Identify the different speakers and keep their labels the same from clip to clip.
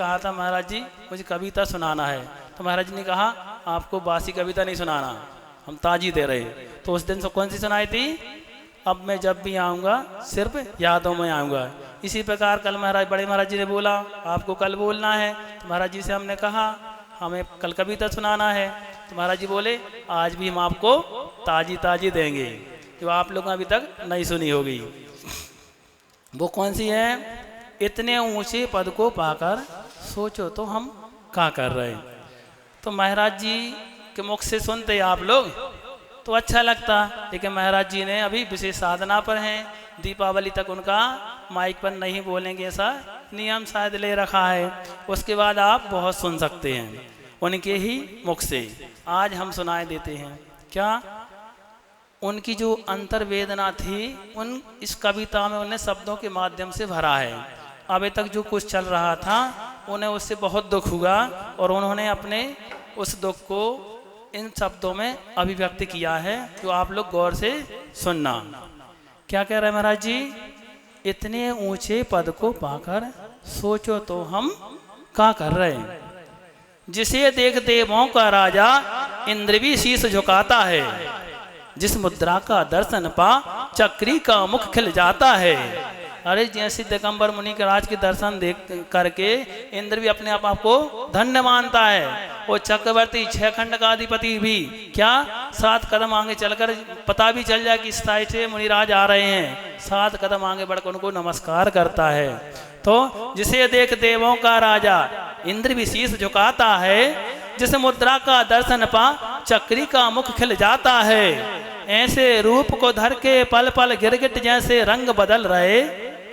Speaker 1: कहा था महाराज जी मुझे कविता सुनाना है, तो महाराज जी ने कहा आपको बासी कविता नहीं सुनाना, हम ताजी दे रहे। तो उस दिन से कौन सी सुनाई थी? अब मैं जब भी आऊँगा सिर्फ यादों में आऊँगा। इसी प्रकार कल बड़े महाराज जी ने बोला आपको कल बोलना है, तो महाराज जी से हमने कहा हमें कल कविता सुनाना है, तो महाराज जी बोले आज भी हम आपको ताजी ताजी देंगे जो आप लोगों ने अभी तक नहीं सुनी होगी। वो कौन सी है? इतने ऊंचे पद को पाकर सोचो तो हम क्या कर रहे हैं। तो महाराज जी के मुख से सुनते आप लोग तो अच्छा लगता, लेकिन महाराज जी ने अभी विशेष साधना पर हैं, दीपावली तक उनका माइक पर नहीं बोलेंगे ऐसा नियम शायद ले रखा है। उसके बाद आप बहुत सुन सकते हैं उनके ही मुख से। आज हम सुनाए देते हैं क्या उनकी जो अंतर्वेदना थी उन इस कविता में उन्हें शब्दों के माध्यम से भरा है। अभी तक जो कुछ चल रहा था उन्हें उससे बहुत दुख हुआ और उन्होंने अपने उस दुख को इन शब्दों में अभिव्यक्त किया है, जो आप लोग गौर से सुनना। क्या कह रहे हैं महाराज जी? इतने ऊंचे पद को पाकर सोचो तो हम क्या कर रहे हैं। जिसे देख देवों का राजा इंद्र भी शीश झुकाता है, जिस मुद्रा का दर्शन पा चक्री का मुख खिल जाता है। अरे जैसे दिगंबर मुनि के राज के दर्शन देख करके इंद्र भी अपने आप को धन्य मानता है। वो चक्रवर्ती 6 खंड का अधिपति भी क्या 7 कदम आगे चलकर पता भी चल जाए कि इस साइड से मुनिराज आ रहे हैं, 7 कदम आगे बढ़कर उनको नमस्कार करता है। तो जिसे देख देवों का राजा इंद्र भी शीश झुकाता है, जिस मुद्रा का दर्शन पा चक्री का मुख खिल जाता है। ऐसे रूप को धर के पल पल गिरगिट जैसे रंग बदल रहे,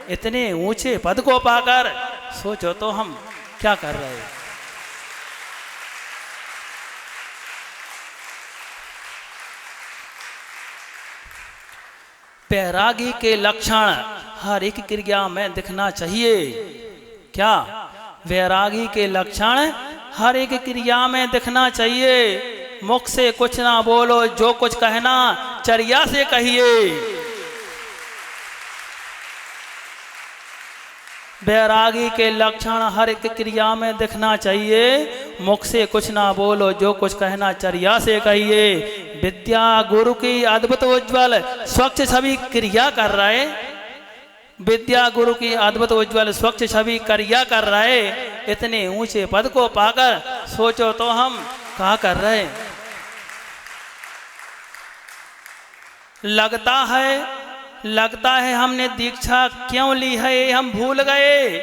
Speaker 1: इतने ऊंचे पद को पाकर सोचो तो हम क्या कर रहे हैं। बैरागी के लक्षण हर एक क्रिया में दिखना चाहिए। क्या? बैरागी के लक्षण हर एक क्रिया में दिखना चाहिए। मुख से कुछ ना बोलो, जो कुछ कहना चर्या से कहिए। बैरागी के लक्षण हर एक क्रिया में दिखना चाहिए। मुख से कुछ ना बोलो, जो कुछ कहना चर्या से कहिए। विद्या गुरु की अद्भुत उज्ज्वल स्वच्छ छवि क्रिया कर रहे, विद्या गुरु की अद्भुत उज्ज्वल स्वच्छ छवि क्रिया कर रहे। इतने ऊंचे पद को पाकर सोचो तो हम क्या कर रहे। लगता है हमने दीक्षा क्यों ली है हम भूल गए।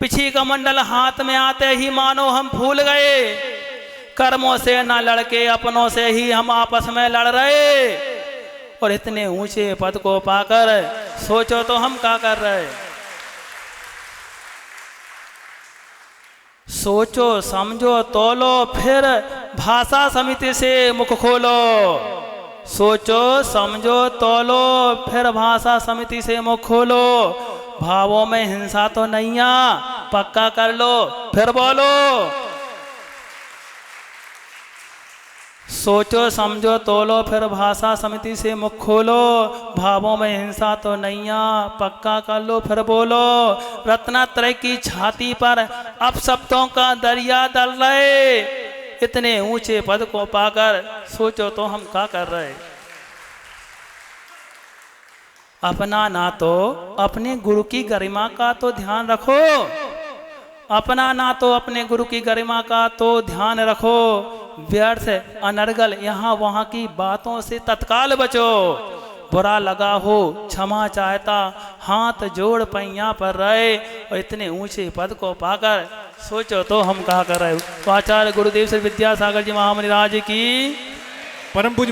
Speaker 1: पिछी का मंडल हाथ में आते ही मानो हम भूल गए। कर्मों से न लड़के अपनों से ही हम आपस में लड़ रहे। और इतने ऊंचे पद को पाकर सोचो तो हम क्या कर रहे। सोचो समझो तोलो फिर भाषा समिति से मुख खोलो। सोचो समझो तोलो फिर भाषा समिति से मुख खोलो। भावों में हिंसा तो नहीं आ, पक्का कर लो फिर बोलो। सोचो समझो तोलो फिर भाषा समिति से मुख खोलो। भावों में हिंसा तो नहीं आ, पक्का कर लो फिर बोलो। रत्नात्रय की छाती पर अब शब्दों का दरिया दल रहे। इतने ऊंचे पद को पाकर सोचो तो हम क्या कर रहे। अपना ना तो अपने गुरु की गरिमा का तो ध्यान रखो। अपना ना तो अपने गुरु की गरिमा का तो ध्यान रखो। व्यर्थ अनर्गल यहाँ वहाँ की बातों से तत्काल बचो। बुरा लगा हो क्षमा चाहता हाथ जोड़ पैया पर रहे। और इतने ऊंचे पद को पाकर सोचो तो हम क्या कर रहे। तो आचार्य गुरुदेव श्री विद्यासागर जी महामुनि राज की
Speaker 2: परम पूज्य